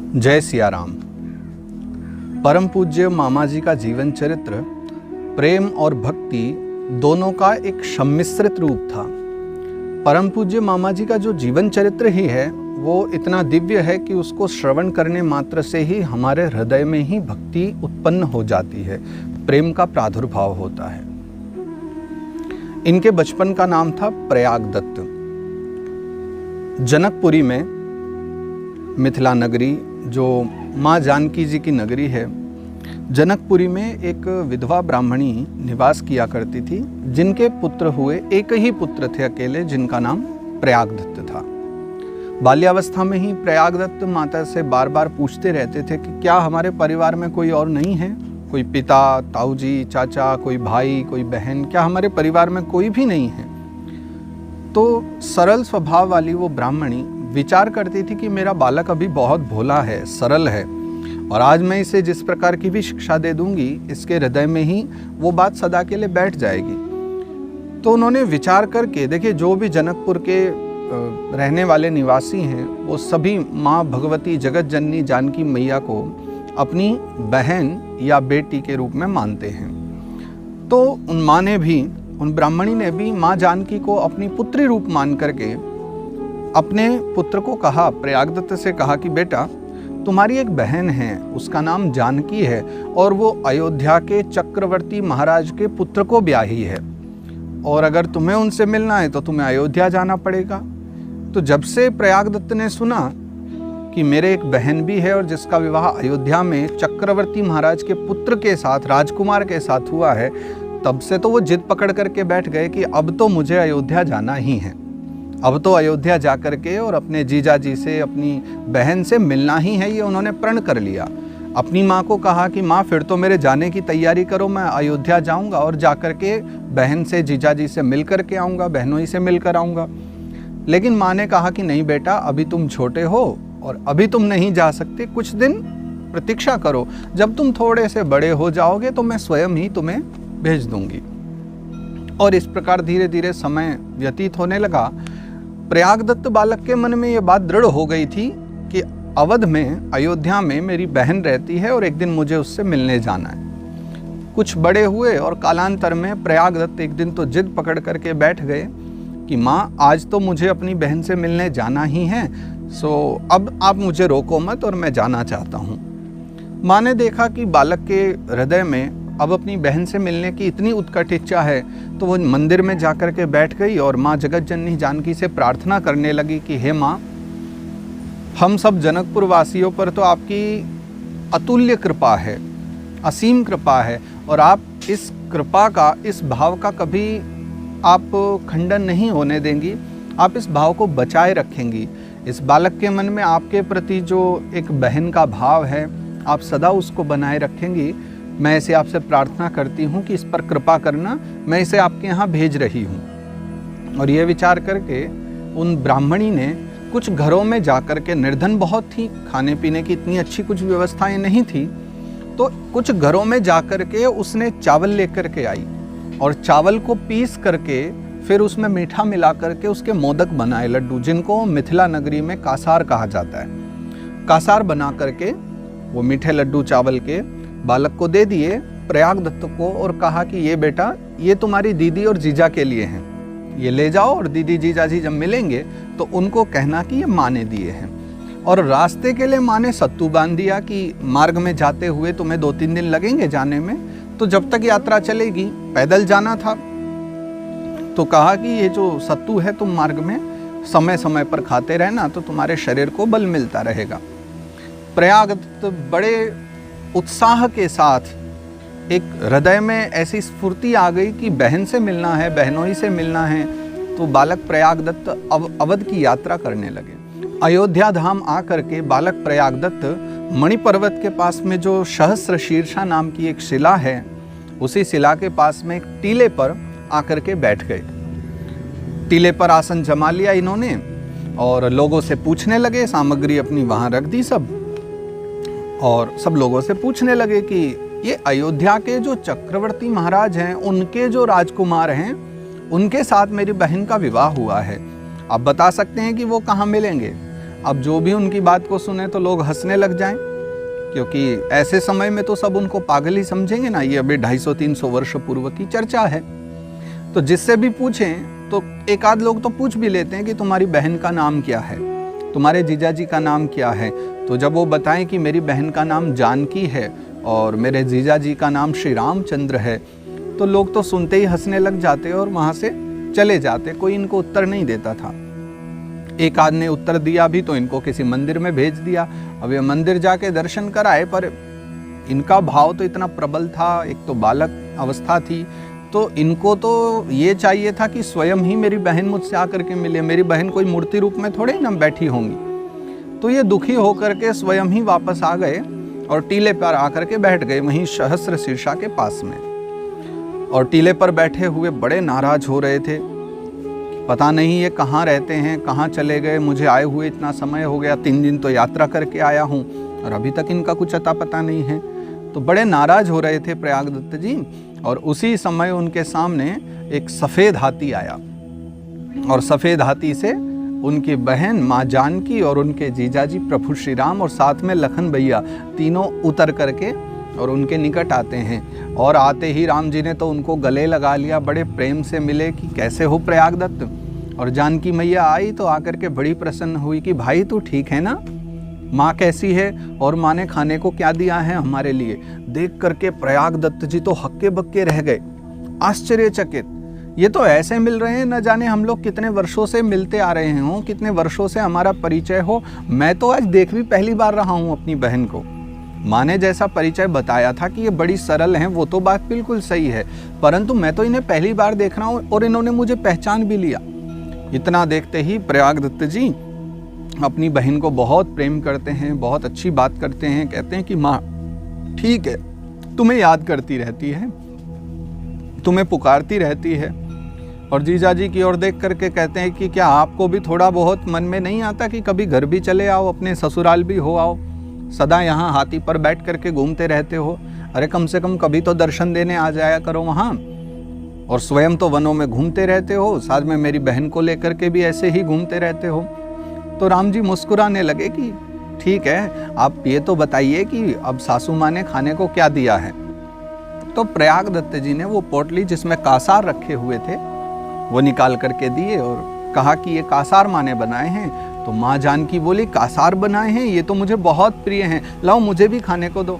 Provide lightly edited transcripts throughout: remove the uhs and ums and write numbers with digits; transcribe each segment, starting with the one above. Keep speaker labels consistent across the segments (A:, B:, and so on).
A: जय सिया राम। परम पूज्य मामा जी का जीवन चरित्र प्रेम और भक्ति दोनों का एक सम्मिश्रित रूप था। परम पूज्य मामा जी का जो जीवन चरित्र ही है वो इतना दिव्य है कि उसको श्रवण करने मात्र से ही हमारे हृदय में ही भक्ति उत्पन्न हो जाती है, प्रेम का प्रादुर्भाव होता है। इनके बचपन का नाम था प्रयागदत्त। जनकपुरी में, मिथिला नगरी जो माँ जानकी जी की नगरी है, जनकपुरी में एक विधवा ब्राह्मणी निवास किया करती थी, जिनके पुत्र हुए, एक ही पुत्र थे अकेले, जिनका नाम प्रयागदत्त था। बाल्यावस्था में ही प्रयागदत्त माता से बार बार पूछते रहते थे कि क्या हमारे परिवार में कोई और नहीं है, कोई पिता, ताऊजी, चाचा, कोई भाई, कोई बहन, क्या हमारे परिवार में कोई भी नहीं है। तो सरल स्वभाव वाली वो ब्राह्मणी विचार करती थी कि मेरा बालक अभी बहुत भोला है, सरल है, और आज मैं इसे जिस प्रकार की भी शिक्षा दे दूंगी, इसके हृदय में ही वो बात सदा के लिए बैठ जाएगी। तो उन्होंने विचार करके, देखिए, जो भी जनकपुर के रहने वाले निवासी हैं वो सभी माँ भगवती जगत जननी जानकी मैया को अपनी बहन या बेटी के रूप में मानते हैं। तो उन माँ ने भी, उन ब्राह्मणी ने भी माँ जानकी को अपनी पुत्री रूप मान करके अपने पुत्र को कहा, प्रयागदत्त से कहा कि बेटा, तुम्हारी एक बहन है, उसका नाम जानकी है, और वो अयोध्या के चक्रवर्ती महाराज के पुत्र को ब्याही है, और अगर तुम्हें उनसे मिलना है तो तुम्हें अयोध्या जाना पड़ेगा। तो जब से प्रयागदत्त ने सुना कि मेरे एक बहन भी है और जिसका विवाह अयोध्या में चक्रवर्ती महाराज के पुत्र के साथ, राजकुमार के साथ हुआ है, तब से तो वो जिद पकड़ करके बैठ गए कि अब तो मुझे अयोध्या जाना ही है। अब तो अयोध्या जा करके और अपने जीजा जी से, अपनी बहन से मिलना ही है, ये उन्होंने प्रण कर लिया। अपनी माँ को कहा कि माँ, फिर तो मेरे जाने की तैयारी करो, मैं अयोध्या जाऊँगा और जा करके बहन से, जीजा जी से मिल करके आऊँगा, बहनों ही से मिल कर आऊँगा। लेकिन माँ ने कहा कि नहीं बेटा, अभी तुम छोटे हो और अभी तुम नहीं जा सकते, कुछ दिन प्रतीक्षा करो, जब तुम थोड़े से बड़े हो जाओगे तो मैं स्वयं ही तुम्हें भेज दूंगी। और इस प्रकार धीरे धीरे समय व्यतीत होने लगा। प्रयागदत्त बालक के मन में ये बात दृढ़ हो गई थी कि अवध में, अयोध्या में मेरी बहन रहती है और एक दिन मुझे उससे मिलने जाना है। कुछ बड़े हुए और कालांतर में प्रयागदत्त एक दिन तो जिद पकड़ करके बैठ गए कि माँ, आज तो मुझे अपनी बहन से मिलने जाना ही है, सो अब आप मुझे रोको मत और मैं जाना चाहता हूँ। माँ ने देखा कि बालक के हृदय में अब अपनी बहन से मिलने की इतनी उत्कट इच्छा है, तो वो मंदिर में जाकर के बैठ गई और माँ जगत जननी जानकी से प्रार्थना करने लगी कि हे माँ, हम सब जनकपुर वासियों पर तो आपकी अतुल्य कृपा है, असीम कृपा है, और आप इस कृपा का, इस भाव का कभी आप खंडन नहीं होने देंगी, आप इस भाव को बचाए रखेंगी। इस बालक के मन में आपके प्रति जो एक बहन का भाव है, आप सदा उसको बनाए रखेंगी। मैं इसे आपसे प्रार्थना करती हूँ कि इस पर कृपा करना, मैं इसे आपके यहाँ भेज रही हूँ। और ये विचार करके उन ब्राह्मणी ने कुछ घरों में जाकर के, निर्धन बहुत थी, खाने पीने की इतनी अच्छी कुछ व्यवस्थाएं नहीं थी, तो कुछ घरों में जाकर के उसने चावल लेकर के आई और चावल को पीस करके फिर उसमें मीठा मिला करके उसके मोदक बनाए, लड्डू, जिनको मिथिला नगरी में कासार कहा जाता है। कासार बना करके वो मीठे लड्डू चावल के बालक को दे दिए, प्रयागदत्त को, और कहा कि ये बेटा, ये तुम्हारी दीदी और जीजा के लिए हैं, ये ले जाओ, और दीदी जीजा जी जब मिलेंगे तो उनको कहना कि ये माँ ने दिए हैं। और रास्ते के लिए माँ ने सत्तू बांध दिया कि मार्ग में जाते हुए तुम्हें 2-3 दिन लगेंगे जाने में, तो जब तक यात्रा चलेगी, पैदल जाना था, तो कहा कि ये जो सत्तू है तुम मार्ग में समय समय पर खाते रहना, तो तुम्हारे शरीर को बल मिलता रहेगा। प्रयागदत्त बड़े उत्साह के साथ, एक हृदय में ऐसी स्फूर्ति आ गई कि बहन से मिलना है, बहनों ही से मिलना है, तो बालक प्रयागदत्त अवध की यात्रा करने लगे। अयोध्या धाम आकर के बालक प्रयागदत्त मणि पर्वत के पास में जो सहस्र शीर्षा नाम की एक शिला है, उसी शिला के पास में एक टीले पर आकर के बैठ गए। टीले पर आसन जमा लिया इन्होंने और लोगों से पूछने लगे, सामग्री अपनी वहां रख दी सब, और सब लोगों से पूछने लगे कि ये अयोध्या के जो चक्रवर्ती महाराज हैं, उनके जो राजकुमार हैं, उनके साथ मेरी बहन का विवाह हुआ है, आप बता सकते हैं कि वो कहाँ मिलेंगे? अब जो भी उनकी बात को सुने तो लोग हंसने लग जाएं, क्योंकि ऐसे समय में तो सब उनको पागल ही समझेंगे ना। ये अभी 250-300 वर्ष पूर्व की चर्चा है। तो जिससे भी पूछें तो एक आध लोग तो पूछ भी लेते हैं कि तुम्हारी बहन का नाम क्या है, तुम्हारे जीजाजी का नाम क्या है। तो जब वो बताएं कि मेरी बहन का नाम जानकी है और मेरे जीजाजी का नाम श्री रामचंद्र है, तो लोग तो सुनते ही हंसने लग जाते और वहाँ से चले जाते। कोई इनको उत्तर नहीं देता था। एक आध ने उत्तर दिया भी तो इनको किसी मंदिर में भेज दिया। अब ये मंदिर जाके दर्शन कराए, पर इनका भाव तो इतना प्रबल था, एक तो बालक अवस्था थी, तो इनको तो ये चाहिए था कि स्वयं ही मेरी बहन मुझसे आकर के मिले। मेरी बहन कोई मूर्ति रूप में थोड़े ना बैठी होंगी। तो ये दुखी होकर के स्वयं ही वापस आ गए और टीले पर आकर के बैठ गए वहीं सहस्त्र शीर्षा के पास में। और टीले पर बैठे हुए बड़े नाराज हो रहे थे। पता नहीं ये कहाँ रहते हैं, कहाँ चले गए, मुझे आए हुए इतना समय हो गया, 3 दिन तो यात्रा करके आया हूँ और अभी तक इनका कुछ अता पता नहीं है। तो बड़े नाराज हो रहे थे प्रयागदत्त जी। और उसी समय उनके सामने एक सफ़ेद हाथी आया और सफ़ेद हाथी से उनकी बहन माँ जानकी और उनके जीजाजी प्रभु श्री राम और साथ में लखन भैया तीनों उतर करके और उनके निकट आते हैं। और आते ही राम जी ने तो उनको गले लगा लिया, बड़े प्रेम से मिले कि कैसे हो प्रयागदत्त। और जानकी मैया आई तो आकर के बड़ी प्रसन्न हुई कि भाई तू ठीक है ना, माँ कैसी है और माँ ने खाने को क्या दिया है हमारे लिए। देख करके प्रयागदत्त जी तो हक्के बक्के रह गए, आश्चर्यचकित। ये तो ऐसे मिल रहे हैं, न जाने हम लोग कितने वर्षों से मिलते आ रहे हों, कितने वर्षों से हमारा परिचय हो। मैं तो आज देख भी पहली बार रहा हूँ अपनी बहन को। माँ ने जैसा परिचय बताया था कि ये बड़ी सरल हैं, वो तो बात बिल्कुल सही है, परंतु मैं तो इन्हें पहली बार देख रहा हूँ और इन्होंने मुझे पहचान भी लिया। इतना देखते ही प्रयागदत्त जी अपनी बहन को बहुत प्रेम करते हैं, बहुत अच्छी बात करते हैं। कहते हैं कि माँ ठीक है, तुम्हें याद करती रहती है, तुम्हें पुकारती रहती है। और जीजाजी की ओर देख करके कहते हैं कि क्या आपको भी थोड़ा बहुत मन में नहीं आता कि कभी घर भी चले आओ, अपने ससुराल भी हो आओ, सदा यहाँ हाथी पर बैठ करके घूमते रहते हो। अरे कम से कम कभी तो दर्शन देने आ जाया करो वहाँ। और स्वयं तो वनों में घूमते रहते हो, साथ में मेरी बहन को लेकर के भी ऐसे ही घूमते रहते हो। तो राम जी मुस्कुराने लगे कि ठीक है, आप ये तो बताइए कि अब सासू माँ ने खाने को क्या दिया है। तो प्रयागदत्त जी ने वो पोटली जिसमें कासार रखे हुए थे वो निकाल करके दिए और कहा कि ये कासार माँ ने बनाए हैं। तो माँ जानकी बोली कासार बनाए हैं, ये तो मुझे बहुत प्रिय हैं, लाओ मुझे भी खाने को दो।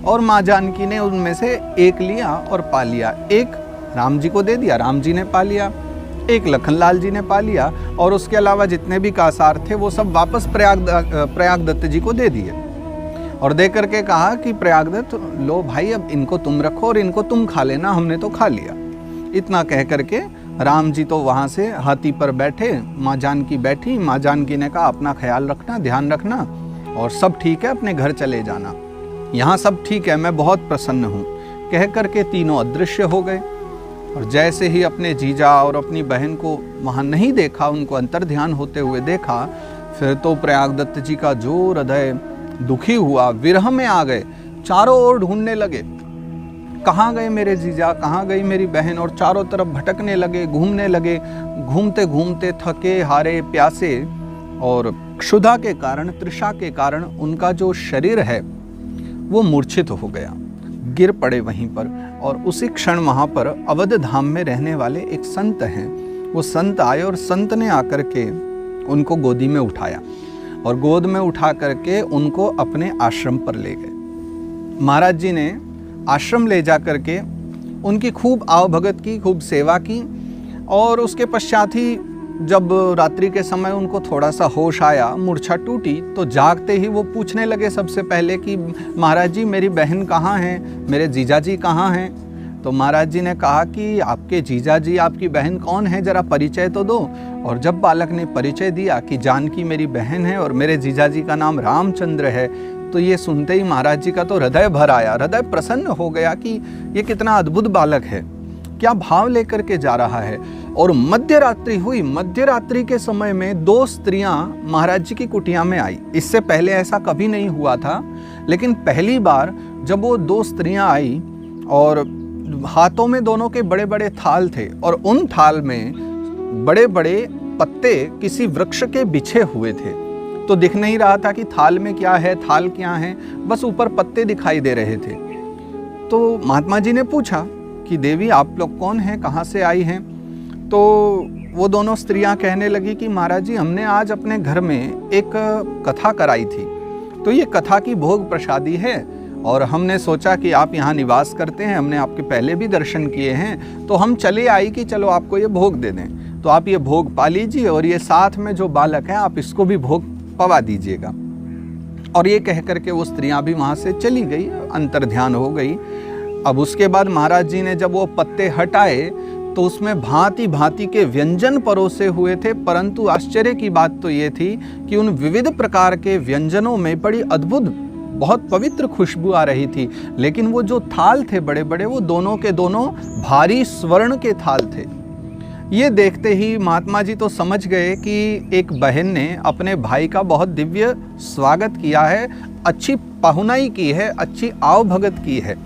A: और माँ जानकी ने उनमें से एक लिया और पा लिया। एक राम जी को दे दिया, राम जी ने पा लिया। एक लखनलाल जी ने पा लिया और उसके अलावा जितने भी कासार थे वो सब वापस प्रयागदत्त जी को दे दिए। और दे करके कहा कि प्रयागदत्त लो भाई, अब इनको तुम रखो और इनको तुम खा लेना, हमने तो खा लिया। इतना कह करके राम जी तो वहाँ से हाथी पर बैठे, माँ जानकी बैठी। माँ जानकी ने कहा अपना ख्याल रखना, ध्यान रखना और सब ठीक है, अपने घर चले जाना, यहाँ सब ठीक है, मैं बहुत प्रसन्न हूँ। कह करके तीनों अदृश्य हो गए। और जैसे ही अपने जीजा और अपनी बहन को वहाँ नहीं देखा, उनको अंतर्ध्यान होते हुए देखा, फिर तो प्रयागदत्त जी का जो हृदय दुखी हुआ, विरह में आ गए, चारों ओर ढूंढने लगे, कहाँ गए मेरे जीजा, कहाँ गई मेरी बहन। और चारों तरफ भटकने लगे, घूमने लगे। घूमते घूमते थके हारे प्यासे और क्षुधा के कारण, तृषा के कारण उनका जो शरीर है वो मूर्छित हो गया, गिर पड़े वहीं पर। और उसी क्षण वहाँ पर अवध धाम में रहने वाले एक संत हैं, वो संत आए और संत ने आकर के उनको गोदी में उठाया और गोद में उठा करके उनको अपने आश्रम पर ले गए। महाराज जी ने आश्रम ले जा करके उनकी खूब आवभगत की, खूब सेवा की। और उसके पश्चात ही जब रात्रि के समय उनको थोड़ा सा होश आया, मूर्छा टूटी, तो जागते ही वो पूछने लगे सबसे पहले कि महाराज जी मेरी बहन कहाँ हैं, मेरे जीजा जी कहाँ हैं। तो महाराज जी ने कहा कि आपके जीजा जी, आपकी बहन कौन है, जरा परिचय तो दो। और जब बालक ने परिचय दिया कि जानकी मेरी बहन है और मेरे जीजा जी का नाम रामचंद्र है, तो ये सुनते ही महाराज जी का तो हृदय भर आया, हृदय प्रसन्न हो गया कि ये कितना अद्भुत बालक है, क्या भाव लेकर के जा रहा है। और मध्य रात्रि हुई, मध्य रात्रि के समय में 2 स्त्रियां महाराज जी की कुटिया में आई। इससे पहले ऐसा कभी नहीं हुआ था, लेकिन पहली बार जब वो 2 स्त्रियां आई और हाथों में दोनों के बड़े बड़े थाल थे और उन थाल में बड़े बड़े पत्ते किसी वृक्ष के बिछे हुए थे। तो दिख नहीं रहा था कि थाल में क्या है, थाल क्या है, बस ऊपर पत्ते दिखाई दे रहे थे। तो महात्मा जी ने पूछा कि देवी आप लोग कौन हैं, कहाँ से आई हैं? तो वो दोनों स्त्रियां कहने लगी कि महाराज जी हमने आज अपने घर में एक कथा कराई थी, तो ये कथा की भोग प्रसादी है और हमने सोचा कि आप यहाँ निवास करते हैं, हमने आपके पहले भी दर्शन किए हैं, तो हम चले आई कि चलो आपको ये भोग दे दें, तो आप ये भोग पा लीजिए और ये साथ में जो बालक है आप इसको भी भोग पवा दीजिएगा। और ये कह करके वो स्त्रियां भी वहाँ से चली गई, अंतर्ध्यान हो गई। अब उसके बाद महाराज जी ने जब वो पत्ते हटाए तो उसमें भांति भांति के व्यंजन परोसे हुए थे, परंतु आश्चर्य की बात तो ये थी कि उन विविध प्रकार के व्यंजनों में बड़ी अद्भुत बहुत पवित्र खुशबू आ रही थी। लेकिन वो जो थाल थे बड़े बड़े, वो दोनों के दोनों भारी स्वर्ण के थाल थे। ये देखते ही महात्मा जी तो समझ गए कि एक बहन ने अपने भाई का बहुत दिव्य स्वागत किया है, अच्छी पाहुनाई की है, अच्छी आवभगत की है।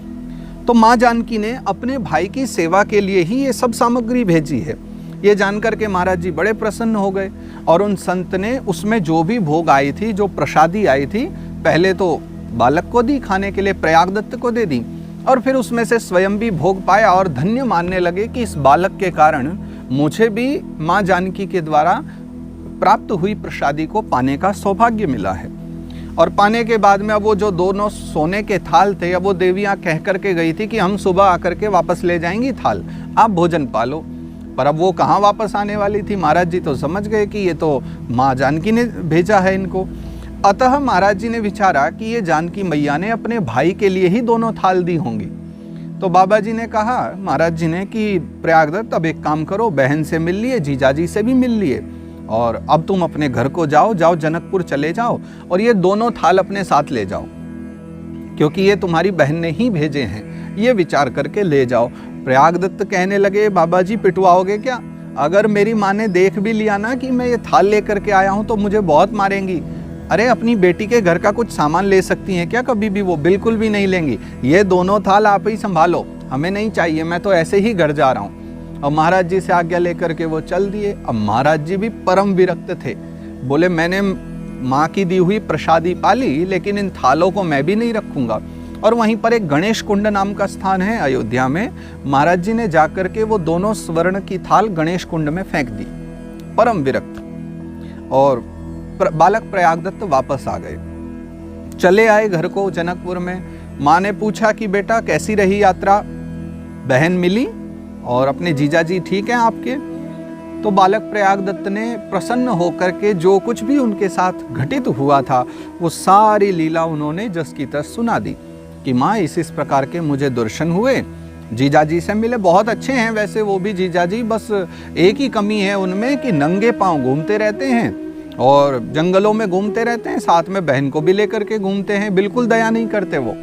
A: तो माँ जानकी ने अपने भाई की सेवा के लिए ही ये सब सामग्री भेजी है। ये जानकर के महाराज जी बड़े प्रसन्न हो गए और उन संत ने उसमें जो भी भोग आई थी, जो प्रसादी आई थी, पहले तो बालक को दी खाने के लिए, प्रयागदत्त को दे दी, और फिर उसमें से स्वयं भी भोग पाया और धन्य मानने लगे कि इस बालक के कारण मुझे भी माँ जानकी के द्वारा प्राप्त हुई प्रसादी को पाने का सौभाग्य मिला है। और पाने के बाद में अब वो जो दोनों सोने के थाल थे, अब वो देवियाँ कह करके गई थी कि हम सुबह आकर के वापस ले जाएंगी थाल, आप भोजन पालो। पर अब वो कहाँ वापस आने वाली थी? महाराज जी तो समझ गए कि ये तो माँ जानकी ने भेजा है इनको। अतः महाराज जी ने विचारा कि ये जानकी मैया ने अपने भाई के लिए ही दोनों थाल दी होंगी। तो बाबा जी ने कहा महाराज जी ने कि प्रयागदत्त अब एक काम करो, बहन से मिल लिए, जीजाजी से भी मिल लिए, और अब तुम अपने घर को जाओ जनकपुर चले जाओ और ये दोनों थाल अपने साथ ले जाओ, क्योंकि ये तुम्हारी बहन ने ही भेजे हैं, ये विचार करके ले जाओ। प्रयागदत्त कहने लगे बाबा जी पिटवाओगे क्या? अगर मेरी माँ ने देख भी लिया ना कि मैं ये थाल लेकर के आया हूँ तो मुझे बहुत मारेंगी। अरे अपनी बेटी के घर का कुछ सामान ले सकती हैं क्या कभी भी? वो बिल्कुल भी नहीं लेंगी। ये दोनों थाल आप ही संभालो, हमें नहीं चाहिए, मैं तो ऐसे ही घर जा रहा हूँ। और महाराज जी से आज्ञा लेकर के वो चल दिए। अब महाराज जी भी परम विरक्त थे, बोले मैंने माँ की दी हुई प्रसादी पाली, लेकिन इन थालों को मैं भी नहीं रखूंगा। और वहीं पर एक गणेश कुंड नाम का स्थान है अयोध्या में, महाराज जी ने जाकर के वो दोनों स्वर्ण की थाल गणेश कुंड में फेंक दी, परम विरक्त। और बालक प्रयागदत्त वापस आ गए, चले आए घर को जनकपुर में। माँ ने पूछा कि बेटा कैसी रही यात्रा, बहन मिली और अपने जीजाजी ठीक हैं आपके? तो बालक प्रयागदत्त ने प्रसन्न होकर के जो कुछ भी उनके साथ घटित हुआ था वो सारी लीला उन्होंने जस की तस सुना दी कि माँ इस प्रकार के मुझे दर्शन हुए, जीजाजी से मिले, बहुत अच्छे हैं वैसे वो भी जीजाजी, बस एक ही कमी है उनमें कि नंगे पांव घूमते रहते हैं और जंगलों में घूमते रहते हैं, साथ में बहन को भी लेकर के घूमते हैं, बिल्कुल दया नहीं करते वो।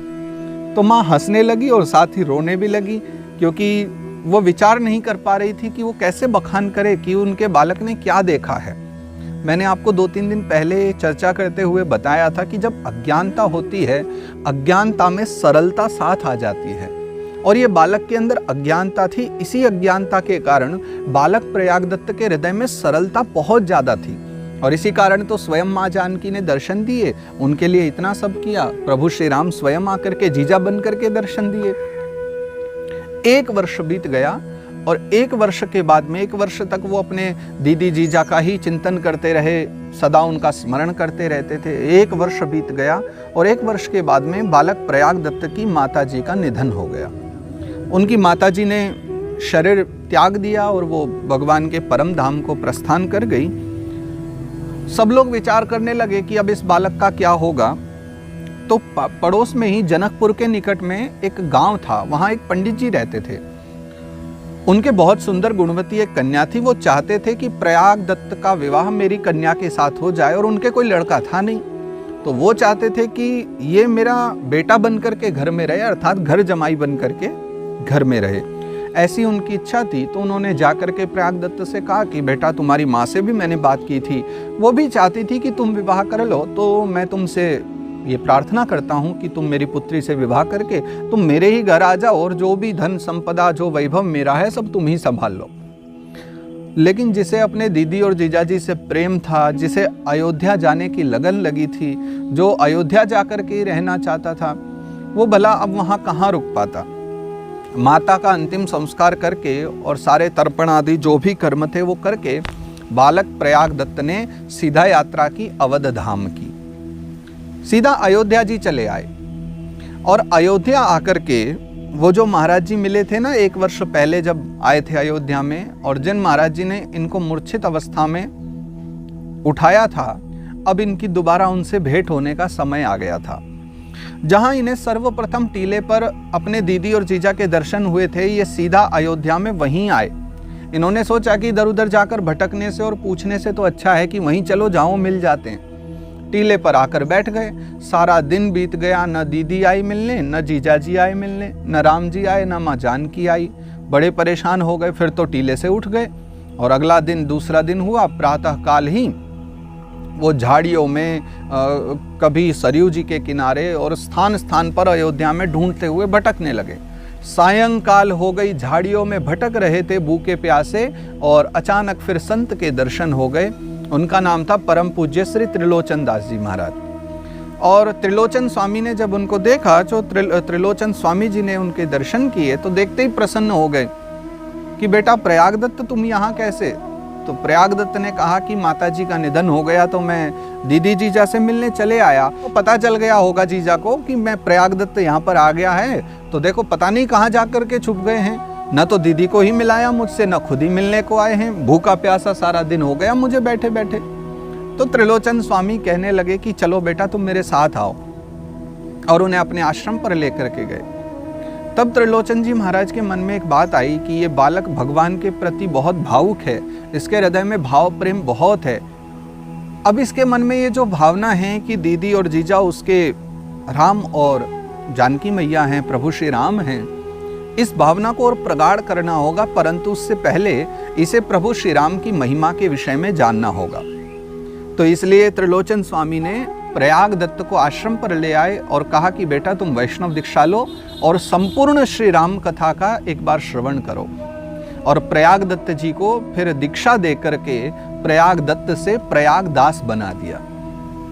A: तो माँ हंसने लगी और साथ ही रोने भी लगी, क्योंकि वो विचार नहीं कर पा रही थी कि वो कैसे बखान करे कि उनके बालक ने क्या देखा है। मैंने आपको 2-3 दिन पहले चर्चा करते हुए बताया था कि जब अज्ञानता होती है, अज्ञानता में सरलता साथ आ जाती है, और ये बालक के अंदर अज्ञानता थी। इसी अज्ञानता के कारण बालक प्रयागदत्त के हृदय में सरलता बहुत ज्यादा थी, और इसी कारण तो स्वयं माँ जानकी ने दर्शन दिए, उनके लिए इतना सब किया। प्रभु श्री राम स्वयं आकर के जीजा बन करके दर्शन दिए। 1 वर्ष बीत गया और 1 वर्ष के बाद में 1 वर्ष तक वो अपने दीदी जीजा का ही चिंतन करते रहे, सदा उनका स्मरण करते रहते थे। 1 वर्ष बीत गया और 1 वर्ष के बाद में बालक प्रयागदत्त की माता जी का निधन हो गया। उनकी माता जी ने शरीर त्याग दिया और वो भगवान के परम धाम को प्रस्थान कर गई। सब लोग विचार करने लगे कि अब इस बालक का क्या होगा। तो पड़ोस में ही जनकपुर के निकट में एक गांव था, वहां एक पंडित जी रहते थे। उनके बहुत सुंदर गुणवती एक कन्या थी। वो चाहते थे कि प्रयागदत्त का विवाह मेरी कन्या के साथ हो जाए, और उनके कोई लड़का था नहीं, तो वो चाहते थे कि ये मेरा बेटा बन करके घर में रहे, अर्थात घर जमाई बन करके घर में रहे। ऐसी उनकी इच्छा थी। तो उन्होंने जाकर के प्रयागदत्त से कहा कि बेटा तुम्हारी माँ से भी मैंने बात की थी, वो भी चाहती थी कि तुम विवाह कर लो, तो मैं तुमसे ये प्रार्थना करता हूँ कि तुम मेरी पुत्री से विवाह करके तुम मेरे ही घर आ जाओ, और जो भी धन संपदा जो वैभव मेरा है सब तुम ही संभाल लो। लेकिन जिसे अपने दीदी और जीजाजी से प्रेम था, जिसे अयोध्या जाने की लगन लगी थी, जो अयोध्या जाकर के रहना चाहता था, वो भला अब वहाँ कहाँ रुक पाता। माता का अंतिम संस्कार करके और सारे तर्पण आदि जो भी कर्म थे वो करके बालक प्रयाग दत्त ने सीधा यात्रा की अवध धाम की। सीधा अयोध्या जी चले आए और अयोध्या आकर के वो जो महाराज जी मिले थे ना 1 वर्ष पहले जब आए थे अयोध्या में, और जिन महाराज जी ने इनको मूर्छित अवस्था में उठाया था, अब इनकी दोबारा उनसे भेंट होने का समय आ गया था। जहां इन्हें सर्वप्रथम टीले पर अपने दीदी और जीजा के दर्शन हुए थे, ये सीधा अयोध्या में वहीं आए। इन्होंने सोचा कि इधर उधर जाकर भटकने से और पूछने से तो अच्छा है कि वहीं चलो जाओ मिल जाते हैं। टीले पर आकर बैठ गए। सारा दिन बीत गया, न दीदी आई मिलने, न जीजाजी आए मिलने, न राम जी आए, न माँ जानकी आई। बड़े परेशान हो गए। फिर तो टीले से उठ गए और अगला दिन दूसरा दिन हुआ। प्रातः काल ही वो झाड़ियों में कभी सरयू जी के किनारे और स्थान स्थान पर अयोध्या में ढूंढते हुए भटकने लगे। सायंकाल हो गई, झाड़ियों में भटक रहे थे भूखे प्यासे, और अचानक फिर संत के दर्शन हो गए। उनका नाम था परम पूज्य श्री त्रिलोचन दास जी महाराज। और त्रिलोचन स्वामी ने जब उनको देखा, जो त्रिलोचन स्वामी जी ने उनके दर्शन किए, तो देखते ही प्रसन्न हो गए कि बेटा प्रयाग दत्त तुम यहाँ कैसे। तो प्रयाग दत्त ने कहा कि माता जी का निधन हो गया तो मैं दीदी जीजा से मिलने चले आया। तो पता चल गया होगा जीजा को कि मैं प्रयाग दत्त यहाँ पर आ गया है, तो देखो पता नहीं कहाँ जाकर के छुप गए हैं। न तो दीदी को ही मिलाया मुझसे, न खुद ही मिलने को आए हैं। भूखा प्यासा सारा दिन हो गया मुझे बैठे बैठे। तो त्रिलोचन स्वामी कहने लगे कि चलो बेटा तुम मेरे साथ आओ, और उन्हें अपने आश्रम पर लेकर के गए। तब त्रिलोचन जी महाराज के मन में एक बात आई कि ये बालक भगवान के प्रति बहुत भावुक है, इसके हृदय में भाव प्रेम बहुत है। अब इसके मन में ये जो भावना है कि दीदी और जीजा उसके राम और जानकी मैया हैं, प्रभु श्री राम हैं, इस भावना को और प्रगाढ़ करना होगा, परंतु उससे पहले इसे प्रभु श्री राम की महिमा के विषय में जानना होगा। तो इसलिए त्रिलोचन स्वामी ने प्रयाग दत्त को आश्रम पर ले आए और कहा कि बेटा तुम वैष्णव दीक्षा लो और संपूर्ण श्री राम कथा का एक बार श्रवण करो। और प्रयाग दत्त जी को फिर दीक्षा दे करके प्रयाग दत्त से प्रयाग दास बना दिया।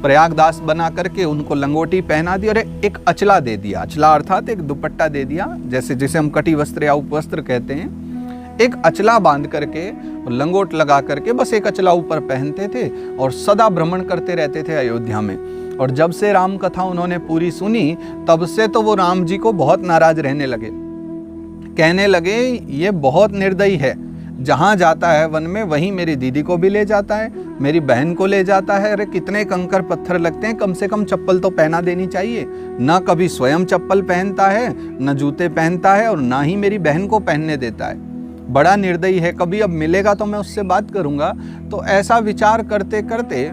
A: प्रयाग दास बना करके उनको लंगोटी पहना दी और एक अचला दे दिया। अचला अर्थात एक दुपट्टा दे दिया, जैसे जिसे हम कटी वस्त्र या उपवस्त्र कहते हैं। एक अचला बांध करके, लंगोट लगा करके बस एक अचला ऊपर पहनते थे और सदा भ्रमण करते रहते थे अयोध्या में। और जब से राम कथा उन्होंने पूरी सुनी, तब से तो वो राम जी को बहुत नाराज रहने लगे। कहने लगे ये बहुत निर्दयी है, जहाँ जाता है वन में वहीं मेरी दीदी को भी ले जाता है, मेरी बहन को ले जाता है। अरे कितने कंकर पत्थर लगते हैं, कम से कम चप्पल तो पहना देनी चाहिए। ना कभी स्वयं चप्पल पहनता है, न जूते पहनता है, और ना ही मेरी बहन को पहनने देता है। बड़ा निर्दयी है, कभी अब मिलेगा तो मैं उससे बात करूंगा। तो ऐसा विचार करते करते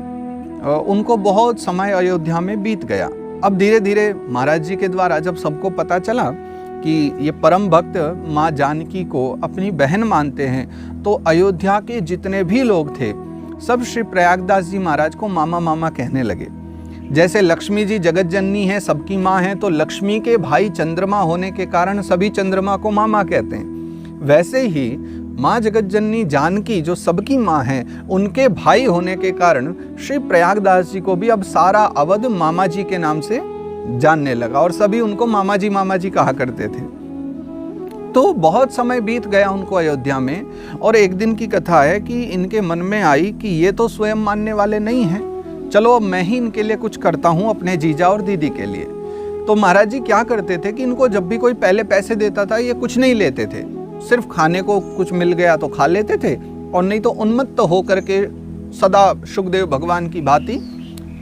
A: उनको बहुत समय अयोध्या में बीत गया। अब धीरे धीरे महाराज जी के द्वारा जब सबको पता चला कि ये परम भक्त माँ जानकी को अपनी बहन मानते हैं, तो अयोध्या के जितने भी लोग थे सब श्री प्रयागदास जी महाराज को मामा मामा कहने लगे। जैसे लक्ष्मी जी जगत जननी है, सबकी माँ है, तो लक्ष्मी के भाई चंद्रमा होने के कारण सभी चंद्रमा को मामा कहते हैं। वैसे ही माँ जगत जननी जानकी जो सबकी माँ है, उनके भाई होने के कारण श्री प्रयागदास जी को भी अब सारा अवध मामा जी के नाम से जानने लगा और सभी उनको मामा जी कहा करते थे। तो बहुत समय बीत गया उनको अयोध्या में, और एक दिन की कथा है कि इनके मन में आई कि ये तो स्वयं मानने वाले नहीं हैं, चलो अब मैं ही इनके लिए कुछ करता हूँ, अपने जीजा और दीदी के लिए। तो महाराज जी क्या करते थे कि इनको जब भी कोई पहले पैसे देता था, ये कुछ नहीं लेते थे, सिर्फ खाने को कुछ मिल गया तो खा लेते थे, और नहीं तो उन्मत्त हो करके सदा सुखदेव भगवान की भांति,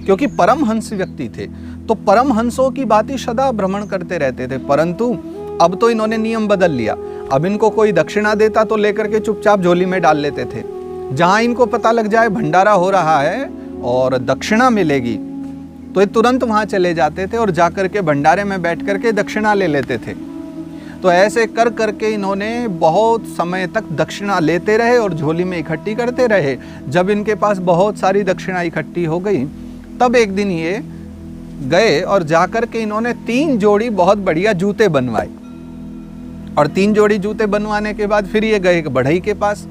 A: क्योंकि परमहंस व्यक्ति थे, तो परमहंसों की भांति सदा भ्रमण करते रहते थे। परंतु अब तो इन्होंने नियम बदल लिया। अब इनको कोई दक्षिणा देता तो लेकर के चुपचाप झोली में डाल लेते थे। जहां इनको पता लग जाए भंडारा हो रहा है और दक्षिणा मिलेगी, तो ये तुरंत वहां चले जाते थे और जाकर के भंडारे में बैठ करके दक्षिणा ले लेते थे। तो ऐसे कर करके इन्होंने बहुत समय तक दक्षिणा लेते रहे और झोली में इकट्ठी करते रहे। जब इनके पास बहुत सारी दक्षिणा इकट्ठी हो गई, तब एक दिन ये गए और जाकर के इन्होंने 3 जोड़ी बहुत बढ़िया जूते बनवाए। और 3 जोड़ी जूते बनवाने के बाद फिर ये गए एक बढ़ई के पास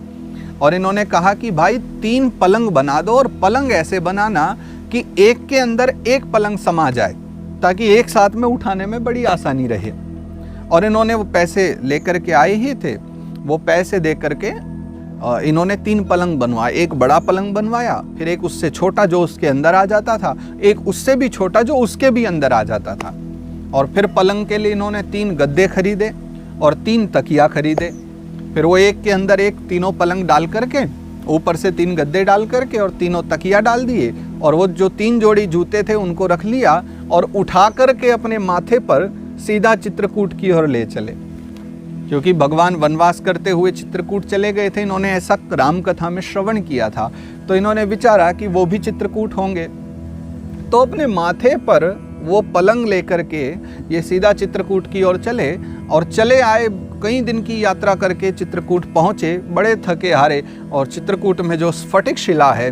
A: और इन्होंने कहा कि भाई 3 पलंग बना दो, और पलंग ऐसे बनाना कि एक के अंदर एक पलंग समा जाए, ताकि एक साथ में उठाने में बड़ी आसानी रहे। और इन्होंने वो पैसे लेकर के आए ही थे, वो पैसे दे करके इन्होंने 3 पलंग बनवाए। एक बड़ा पलंग बनवाया, फिर एक उससे छोटा जो उसके अंदर आ जाता था, एक उससे भी छोटा जो उसके भी अंदर आ जाता था। और फिर पलंग के लिए इन्होंने 3 गद्दे खरीदे और 3 तकिया खरीदे। फिर वो एक के अंदर एक तीनों पलंग डाल करके, ऊपर से 3 गद्दे डाल करके और तीनों तकिया डाल दिए, और वो जो 3 जोड़ी जूते थे उनको रख लिया और उठा करके अपने माथे पर सीधा चित्रकूट की ओर ले चले। क्योंकि भगवान वनवास करते हुए चित्रकूट चले गए थे, इन्होंने ऐसा राम कथा में श्रवण किया था, तो इन्होंने विचारा कि वो भी चित्रकूट होंगे। तो अपने माथे पर वो पलंग लेकर के ये सीधा चित्रकूट की ओर चले, और चले आए। कई दिन की यात्रा करके चित्रकूट पहुँचे, बड़े थके हारे। और चित्रकूट में जो स्फटिक शिला है,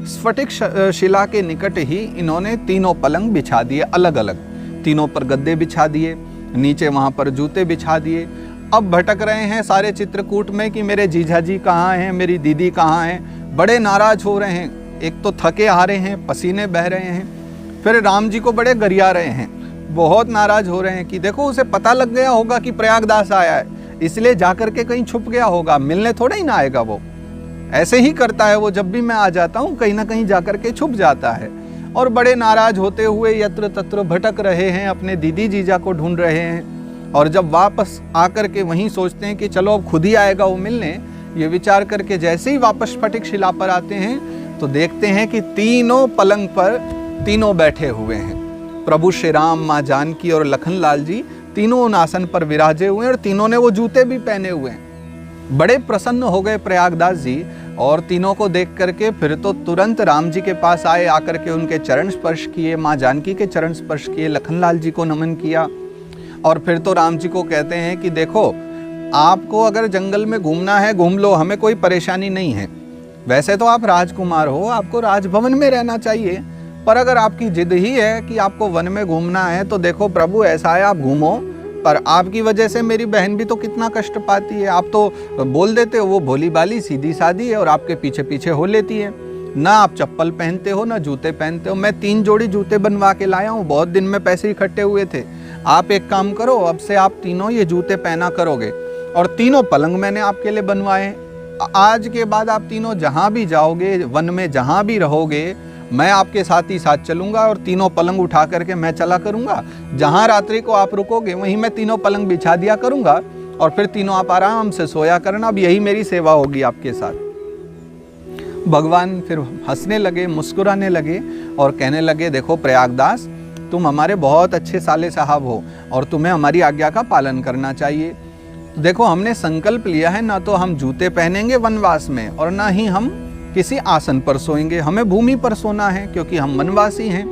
A: स्फटिक शिला के निकट ही इन्होंने तीनों पलंग बिछा दिए अलग अलग। तीनों पर गद्दे बिछा दिए, नीचे वहाँ पर जूते बिछा दिए। अब भटक रहे हैं सारे चित्रकूट में कि मेरे जीजा जी कहाँ हैं, मेरी दीदी कहाँ हैं। बड़े नाराज हो रहे हैं, एक तो थके हारे हैं, पसीने बह रहे हैं, फिर राम जी को बड़े गरिया रहे हैं, बहुत नाराज हो रहे हैं कि देखो उसे पता लग गया होगा कि प्रयागदास आया है, इसलिए जाकर के कहीं छुप गया होगा, मिलने थोड़ा ही ना आएगा। वो ऐसे ही करता है, वो जब भी मैं आ जाता हूँ कहीं ना कहीं जाकर के छुप जाता है। और बड़े नाराज होते हुए यत्र तत्र भटक रहे हैं, अपने दीदी जीजा को ढूंढ रहे हैं। और जब वापस आकर के वहीं सोचते हैं कि चलो अब खुद ही आएगा वो मिलने, ये विचार करके जैसे ही वापस स्फटिक शिला पर आते हैं तो देखते हैं कि तीनों पलंग पर तीनों बैठे हुए हैं। प्रभु श्री राम, माँ जानकी और लखनलाल जी तीनों उन आसन पर विराजे हुए हैं, और तीनों ने वो जूते भी पहने हुए हैं। बड़े प्रसन्न हो गए प्रयागदास जी, और तीनों को देख करके फिर तो तुरंत राम जी के पास आए, आकर के उनके चरण स्पर्श किए, माँ जानकी के चरण स्पर्श किए, लखनलाल जी को नमन किया। और फिर तो राम जी को कहते हैं कि देखो, आपको अगर जंगल में घूमना है घूम लो, हमें कोई परेशानी नहीं है। वैसे तो आप राजकुमार हो, आपको राजभवन में रहना चाहिए, पर अगर आपकी जिद ही है कि आपको वन में घूमना है तो देखो प्रभु ऐसा है, आप घूमो, पर आपकी वजह से मेरी बहन भी तो कितना कष्ट पाती है। आप तो बोल देते हो वो भोली भाली सीधी सादी है और आपके पीछे पीछे हो लेती है, ना आप चप्पल पहनते हो ना जूते पहनते हो। मैं 3 जोड़ी जूते बनवा के लाया हूँ, बहुत दिन में पैसे इकट्ठे हुए थे। आप एक काम करो, अब से आप तीनों ये जूते पहना करोगे, और तीनों पलंग मैंने आपके लिए बनवाए। आज के बाद आप तीनों जहाँ भी जाओगे, वन में जहाँ भी रहोगे, मैं आपके साथ ही साथ चलूंगा, और तीनों पलंग उठा करके मैं चला करूंगा। जहाँ रात्रि को आप रुकोगे वहीं मैं तीनों पलंग बिछा दिया करूंगा, और फिर तीनों आप आराम से सोया करना। अब यही मेरी सेवा होगी आपके साथ। भगवान फिर हंसने लगे, मुस्कुराने लगे और कहने लगे, देखो प्रयागदास, तुम हमारे बहुत अच्छे साले साहब हो और तुम्हें हमारी आज्ञा का पालन करना चाहिए। देखो, हमने संकल्प लिया है, ना तो हम जूते पहनेंगे वनवास में और ना ही हम किसी आसन पर सोएंगे। हमें भूमि पर सोना है क्योंकि हम वनवासी हैं।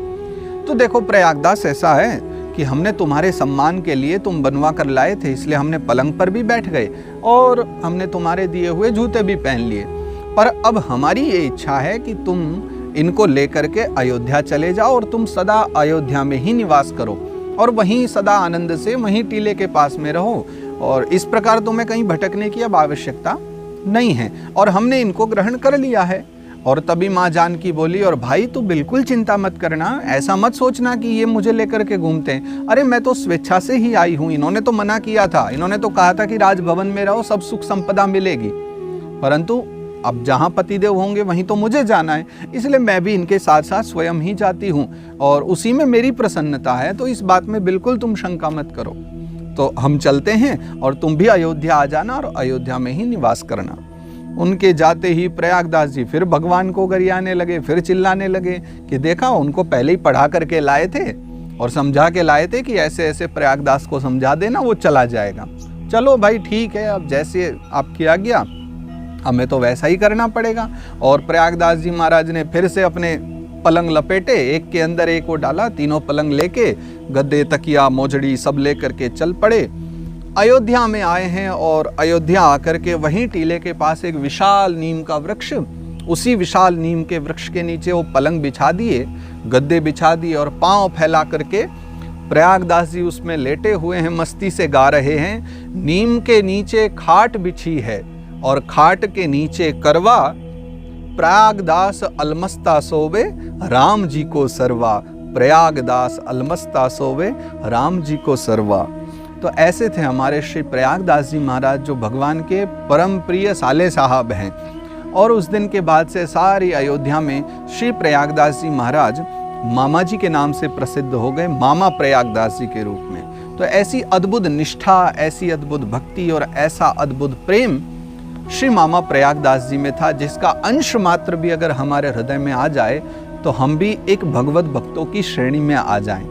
A: तो देखो प्रयागदास, ऐसा है कि हमने तुम्हारे सम्मान के लिए तुम बनवा कर लाए थे, इसलिए हमने पलंग पर भी बैठ गए और हमने तुम्हारे दिए हुए जूते भी पहन लिए। पर अब हमारी ये इच्छा है कि तुम इनको लेकर के अयोध्या चले जाओ और तुम सदा अयोध्या में ही निवास करो और वहीं सदा आनंद से वहीं टीले के पास में रहो, और इस प्रकार तुम्हें कहीं भटकने की अब आवश्यकता नहीं है, और हमने इनको ग्रहण कर लिया है। और तभी माँ जानकी बोली, और भाई तू बिल्कुल चिंता मत करना, ऐसा मत सोचना कि ये मुझे लेकर के घूमते हैं। अरे मैं तो स्वेच्छा से ही आई हूँ, इन्होंने तो मना किया था, इन्होंने तो कहा था कि राजभवन में रहो, सब सुख संपदा मिलेगी, परंतु अब जहाँ पतिदेव होंगे वहीं तो मुझे जाना है, इसलिए मैं भी इनके साथ साथ स्वयं ही जाती हूँ और उसी में मेरी प्रसन्नता है। तो इस बात में बिल्कुल तुम शंका मत करो। तो हम चलते हैं और तुम भी अयोध्या आ जाना और अयोध्या में ही निवास करना। उनके जाते ही प्रयागदास जी फिर भगवान को गरियाने लगे, फिर चिल्लाने लगे कि देखा, उनको पहले ही पढ़ा करके लाए थे और समझा के लाए थे कि ऐसे ऐसे प्रयागदास को समझा देना, वो चला जाएगा। चलो भाई ठीक है, अब जैसे आपकी आज्ञा, हमें तो वैसा ही करना पड़ेगा। और प्रयागदास जी महाराज ने फिर से अपने पलंग लपेटे, एक के अंदर एक वो डाला, तीनों पलंग लेके गद्दे तकिया मोजड़ी सब लेकर के चल पड़े। अयोध्या में आए हैं और अयोध्या आकर के वहीं टीले के पास एक विशाल नीम का वृक्ष, उसी विशाल नीम के वृक्ष के नीचे वो पलंग बिछा दिए, गद्दे बिछा दिए और पांव फैला करके प्रयागदास जी उसमें लेटे हुए हैं, मस्ती से गा रहे हैं। नीम के नीचे खाट बिछी है, और खाट के नीचे करवा, प्रयागदास अलमस्ता सोवे राम जी को सरवा, प्रयागदास अलमस्ता सोवे राम जी को सरवा। तो ऐसे थे हमारे श्री प्रयागदास जी महाराज, जो भगवान के परम प्रिय साले साहब हैं। और उस दिन के बाद से सारी अयोध्या में श्री प्रयागदास जी महाराज मामा जी के नाम से प्रसिद्ध हो गए, मामा प्रयागदास जी के रूप में। तो ऐसी अद्भुत निष्ठा, ऐसी अद्भुत भक्ति और ऐसा अद्भुत प्रेम श्री मामा प्रयागदास जी में था, जिसका अंश मात्र भी अगर हमारे हृदय में आ जाए तो हम भी एक भगवत भक्तों की श्रेणी में आ जाएं।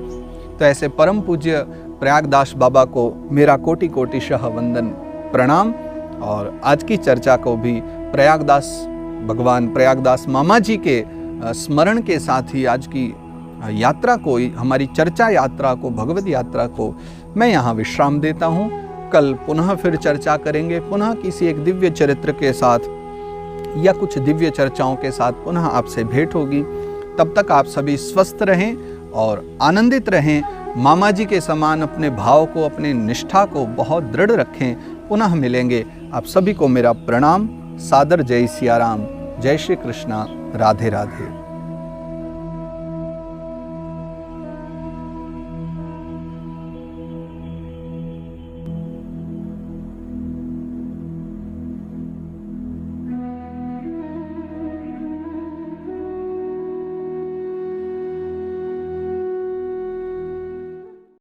A: तो ऐसे परम पूज्य प्रयागदास बाबा को मेरा कोटि कोटिशः वंदन प्रणाम। और आज की चर्चा को भी प्रयागदास भगवान प्रयागदास मामा जी के स्मरण के साथ ही आज की यात्रा को, हमारी चर्चा यात्रा को, भगवत यात्रा को मैं यहाँ विश्राम देता हूँ। कल पुनः फिर चर्चा करेंगे, पुनः किसी एक दिव्य चरित्र के साथ या कुछ दिव्य चर्चाओं के साथ पुनः आपसे भेंट होगी। तब तक आप सभी स्वस्थ रहें और आनंदित रहें। मामा जी के समान अपने भाव को, अपने निष्ठा को बहुत दृढ़ रखें। पुनः मिलेंगे। आप सभी को मेरा प्रणाम, सादर जय सिया राम, जय श्री कृष्णा, राधे राधे।